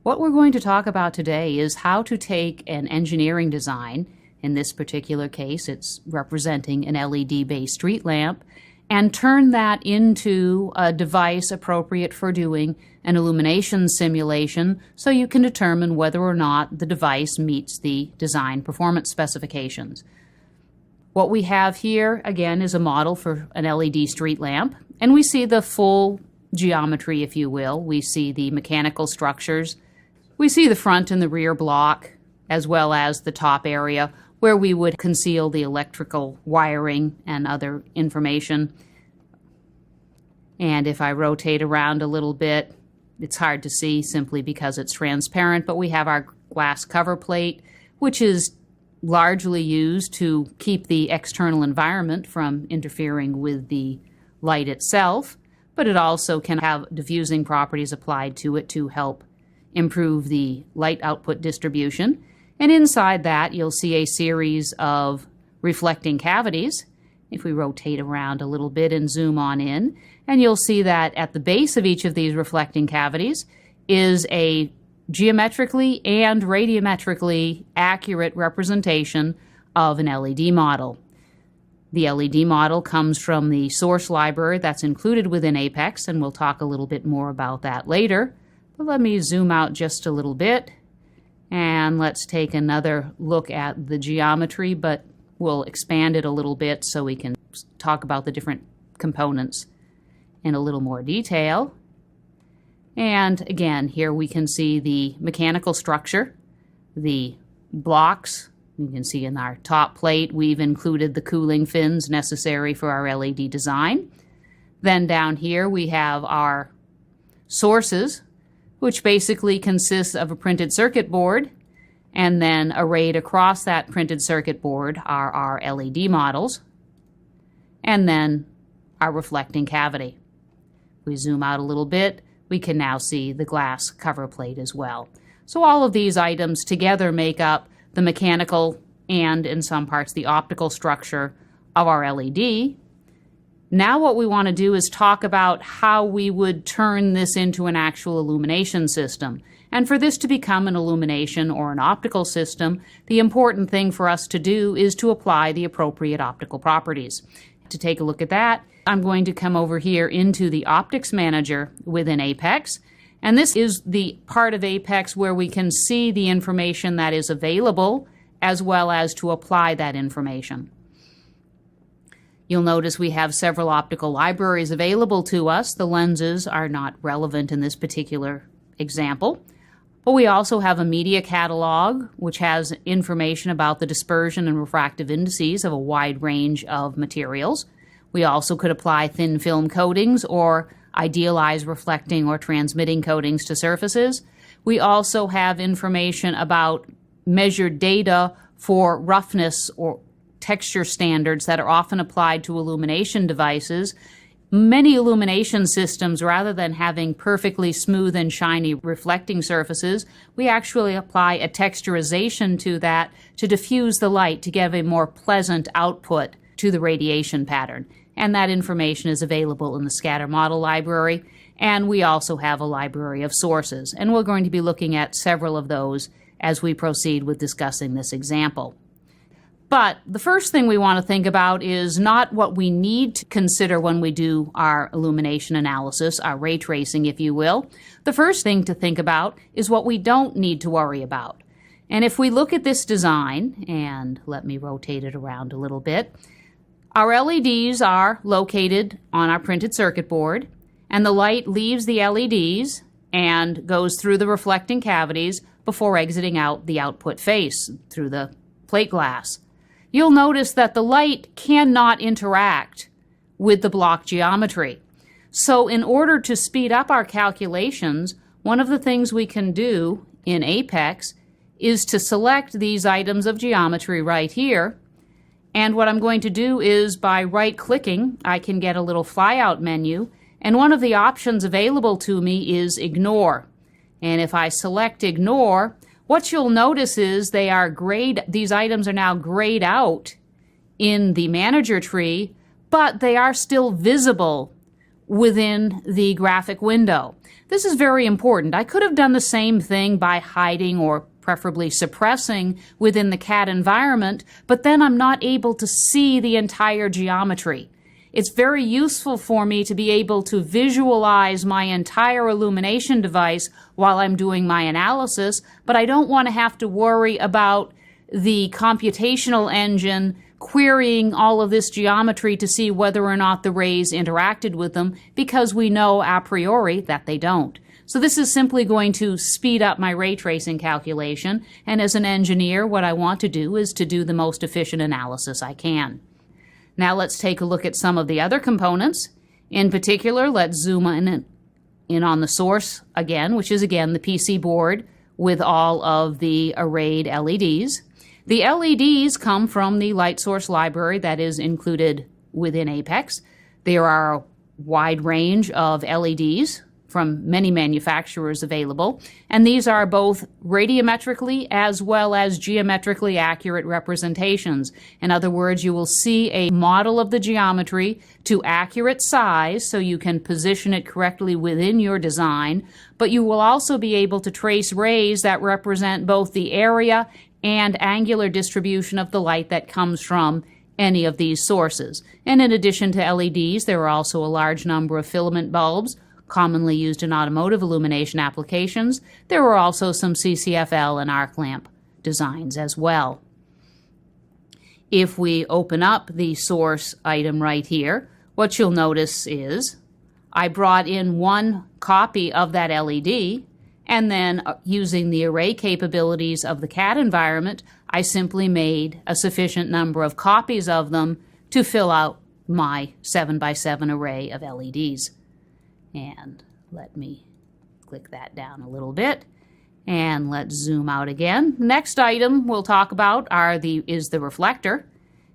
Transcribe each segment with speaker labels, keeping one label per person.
Speaker 1: What we're going to talk about today is how to take an engineering design, in this particular case it's representing an LED-based street lamp, and turn that into a device appropriate for doing an illumination simulation so you can determine whether or not the device meets the design performance specifications. What we have here, again, is a model for an LED street lamp, and we see the full geometry, if you will. We see the mechanical structures. We see the front and the rear block, as well as the top area where we would conceal the electrical wiring and other information. And if I rotate around a little bit, it's hard to see simply because it's transparent, but we have our glass cover plate, which is largely used to keep the external environment from interfering with the light itself, but it also can have diffusing properties applied to it to help improve the light output distribution. And inside that, you'll see a series of reflecting cavities. If we rotate around a little bit and zoom on in, and you'll see that at the base of each of these reflecting cavities is a geometrically and radiometrically accurate representation of an LED model. The LED model comes from the source library that's included within Apex, and we'll talk a little bit more about that later. But let me zoom out just a little bit, and let's take another look at the geometry, but we'll expand it a little bit so we can talk about the different components in a little more detail. And again, here we can see the mechanical structure, the blocks. You can see in our top plate we've included the cooling fins necessary for our LED design. Then down here we have our sources, which basically consists of a printed circuit board, and then arrayed across that printed circuit board are our LED models, and then our reflecting cavity. If we zoom out a little bit, we can now see the glass cover plate as well. So all of these items together make up the mechanical and, in some parts, the optical structure of our LED. Now what we want to do is talk about how we would turn this into an actual illumination system. And for this to become an illumination or an optical system, the important thing for us to do is to apply the appropriate optical properties. To take a look at that, I'm going to come over here into the Optics Manager within Apex. And this is the part of Apex where we can see the information that is available as well as to apply that information. You'll notice we have several optical libraries available to us. The lenses are not relevant in this particular example. But we also have a media catalog, which has information about the dispersion and refractive indices of a wide range of materials. We also could apply thin film coatings or idealize reflecting or transmitting coatings to surfaces. We also have information about measured data for roughness or texture standards that are often applied to illumination devices. Many illumination systems, rather than having perfectly smooth and shiny reflecting surfaces, we actually apply a texturization to that to diffuse the light to give a more pleasant output to the radiation pattern. And that information is available in the scatter model library. And we also have a library of sources. And we're going to be looking at several of those as we proceed with discussing this example. But the first thing we want to think about is not what we need to consider when we do our illumination analysis, our ray tracing, if you will. The first thing to think about is what we don't need to worry about. And if we look at this design, and let me rotate it around a little bit, our LEDs are located on our printed circuit board, and the light leaves the LEDs and goes through the reflecting cavities before exiting out the output face through the plate glass. You'll notice that the light cannot interact with the block geometry. So in order to speed up our calculations, one of the things we can do in Apex is to select these items of geometry right here. And what I'm going to do is by right-clicking, I can get a little flyout menu. And one of the options available to me is Ignore. And if I select Ignore, what you'll notice is these items are now grayed out in the manager tree, but they are still visible within the graphic window. This is very important. I could have done the same thing by hiding or preferably suppressing within the CAD environment, but then I'm not able to see the entire geometry. It's very useful for me to be able to visualize my entire illumination device while I'm doing my analysis, but I don't want to have to worry about the computational engine querying all of this geometry to see whether or not the rays interacted with them, because we know a priori that they don't. So this is simply going to speed up my ray tracing calculation, and as an engineer, what I want to do is to do the most efficient analysis I can. Now let's take a look at some of the other components. In particular, let's zoom in on the source again, which is again the PC board with all of the arrayed LEDs. The LEDs come from the light source library that is included within Apex. There are a wide range of LEDs from many manufacturers available, and these are both radiometrically as well as geometrically accurate representations. In other words, you will see a model of the geometry to accurate size so you can position it correctly within your design, but you will also be able to trace rays that represent both the area and angular distribution of the light that comes from any of these sources. And in addition to LEDs, there are also a large number of filament bulbs, commonly used in automotive illumination applications. There are also some CCFL and arc lamp designs as well. If we open up the source item right here, what you'll notice is I brought in one copy of that LED, and then using the array capabilities of the CAD environment, I simply made a sufficient number of copies of them to fill out my 7x7 array of LEDs. And let me click that down a little bit, and let's zoom out again. Next item we'll talk about is the reflector.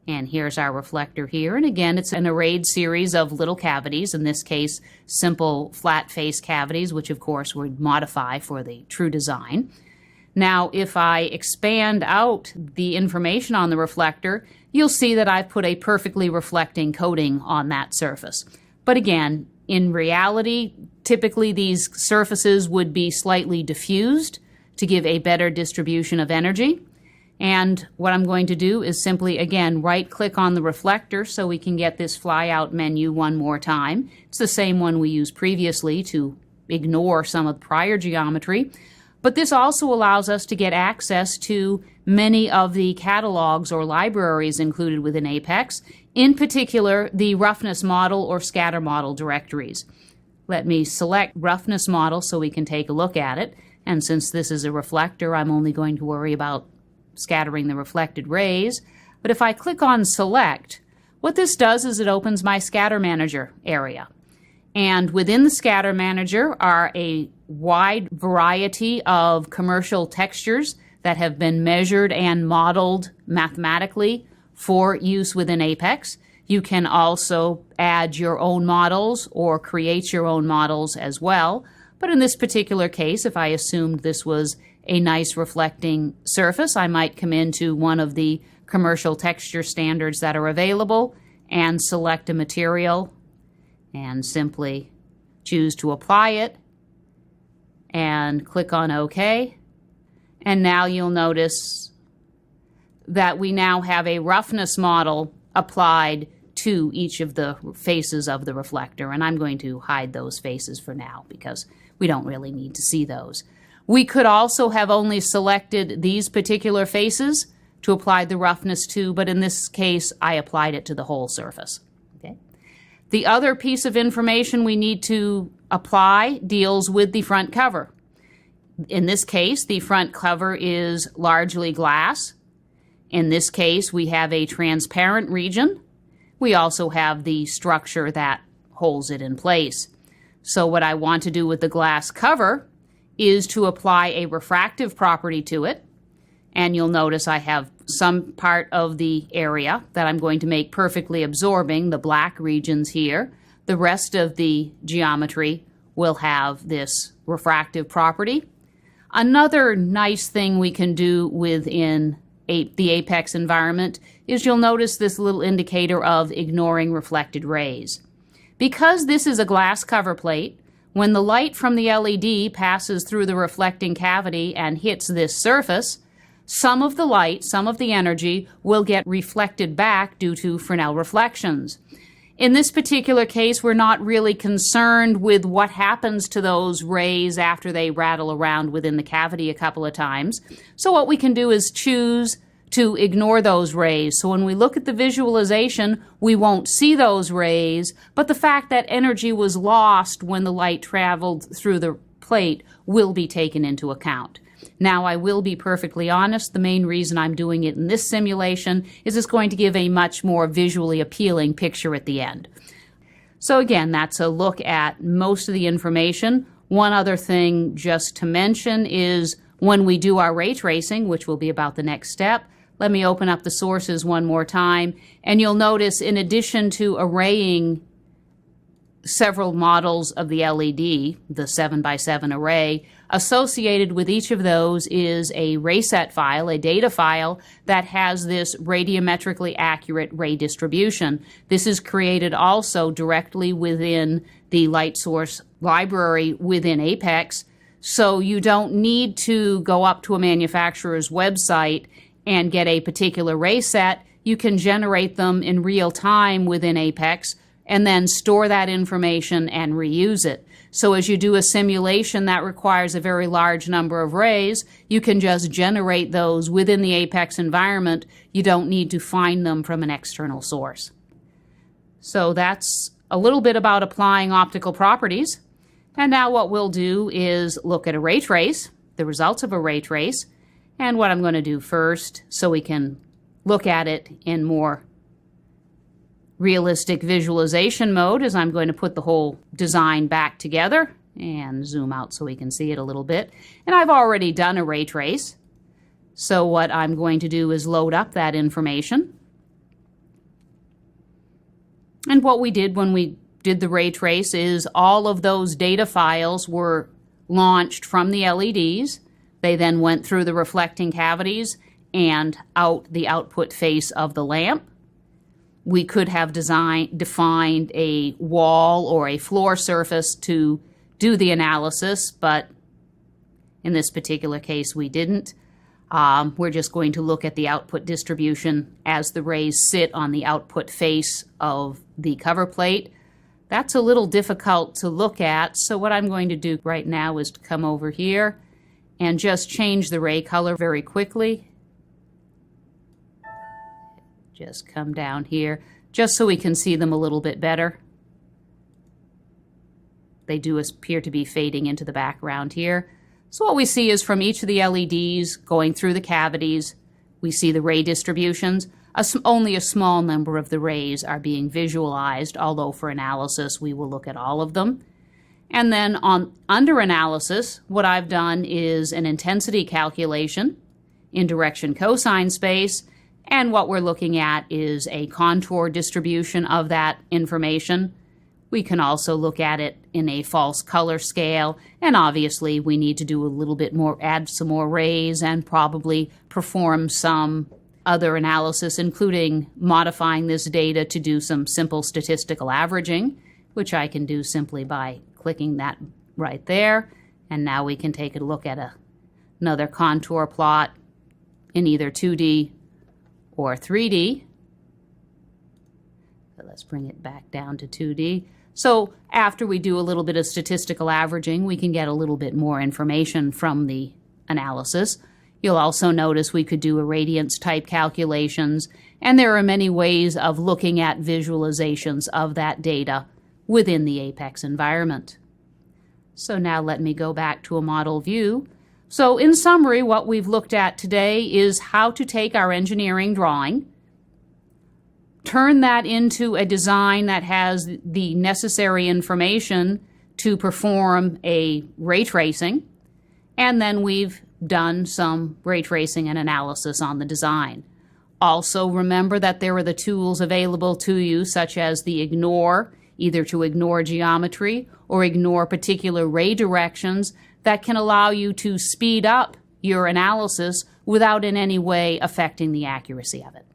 Speaker 1: And here's our reflector here. And again, it's an arrayed series of little cavities, in this case, simple flat face cavities, which of course would modify for the true design. Now, if I expand out the information on the reflector, you'll see that I've put a perfectly reflecting coating on that surface. But again, in reality, typically these surfaces would be slightly diffused to give a better distribution of energy. And what I'm going to do is simply, again, right-click on the reflector so we can get this fly-out menu one more time. It's the same one we used previously to ignore some of the prior geometry. But this also allows us to get access to many of the catalogs or libraries included within Apex, in particular the Roughness Model or Scatter Model directories. Let me select Roughness Model so we can take a look at it. And since this is a reflector, I'm only going to worry about scattering the reflected rays. But if I click on Select, what this does is it opens my Scatter Manager area. And within the Scatter Manager are a wide variety of commercial textures that have been measured and modeled mathematically for use within Apex. You can also add your own models or create your own models as well. But in this particular case, if I assumed this was a nice reflecting surface, I might come into one of the commercial texture standards that are available and select a material and simply choose to apply it and click on OK. And now you'll notice that we now have a roughness model applied to each of the faces of the reflector. And I'm going to hide those faces for now because we don't really need to see those. We could also have only selected these particular faces to apply the roughness to, but in this case, I applied it to the whole surface. Okay. The other piece of information we need to apply deals with the front cover. In this case, the front cover is largely glass. In this case, we have a transparent region. We also have the structure that holds it in place. So what I want to do with the glass cover is to apply a refractive property to it. And you'll notice I have some part of the area that I'm going to make perfectly absorbing, the black regions here. The rest of the geometry will have this refractive property. Another nice thing we can do within the Apex environment is you'll notice this little indicator of ignoring reflected rays. Because this is a glass cover plate, when the light from the LED passes through the reflecting cavity and hits this surface, some of the light, some of the energy, will get reflected back due to Fresnel reflections. In this particular case, we're not really concerned with what happens to those rays after they rattle around within the cavity a couple of times. So what we can do is choose to ignore those rays. So when we look at the visualization, we won't see those rays, but the fact that energy was lost when the light traveled through the plate will be taken into account. Now, I will be perfectly honest, the main reason I'm doing it in this simulation is it's going to give a much more visually appealing picture at the end. So again, that's a look at most of the information. One other thing just to mention is when we do our ray tracing, which will be about the next step, let me open up the sources one more time, and you'll notice in addition to arraying several models of the LED, the 7x7 array, associated with each of those is a ray set file, a data file, that has this radiometrically accurate ray distribution. This is created also directly within the light source library within Apex, so you don't need to go up to a manufacturer's website and get a particular ray set. You can generate them in real time within Apex and then store that information and reuse it. So as you do a simulation that requires a very large number of rays, you can just generate those within the Apex environment. You don't need to find them from an external source. So that's a little bit about applying optical properties. And now what we'll do is look at a ray trace, the results of a ray trace. And what I'm going to do first, so we can look at it in more realistic visualization mode, is I'm going to put the whole design back together and zoom out so we can see it a little bit. And I've already done a ray trace. So what I'm going to do is load up that information. And what we did when we did the ray trace is all of those data files were launched from the LEDs. They then went through the reflecting cavities and out the output face of the lamp. We could have defined a wall or a floor surface to do the analysis, but in this particular case we didn't. We're just going to look at the output distribution as the rays sit on the output face of the cover plate. That's a little difficult to look at, so what I'm going to do right now is to come over here and just change the ray color very quickly. Just come down here, just so we can see them a little bit better. They do appear to be fading into the background here. So what we see is from each of the LEDs going through the cavities, we see the ray distributions. Only a small number of the rays are being visualized, although for analysis we will look at all of them. And then under analysis, what I've done is an intensity calculation in direction cosine space, and what we're looking at is a contour distribution of that information. We can also look at it in a false color scale, and obviously we need to do a little bit more, add some more rays, and probably perform some other analysis, including modifying this data to do some simple statistical averaging, which I can do simply by clicking that right there. And now we can take a look at another contour plot in either 2D or 3D. So let's bring it back down to 2D. So after we do a little bit of statistical averaging, we can get a little bit more information from the analysis. You'll also notice we could do irradiance type calculations, and there are many ways of looking at visualizations of that data within the Apex environment. So now let me go back to a model view. So in summary, what we've looked at today is how to take our engineering drawing, turn that into a design that has the necessary information to perform a ray tracing, and then we've done some ray tracing and analysis on the design. Also remember that there are the tools available to you, such as the ignore, either to ignore geometry or ignore particular ray directions, that can allow you to speed up your analysis without in any way affecting the accuracy of it.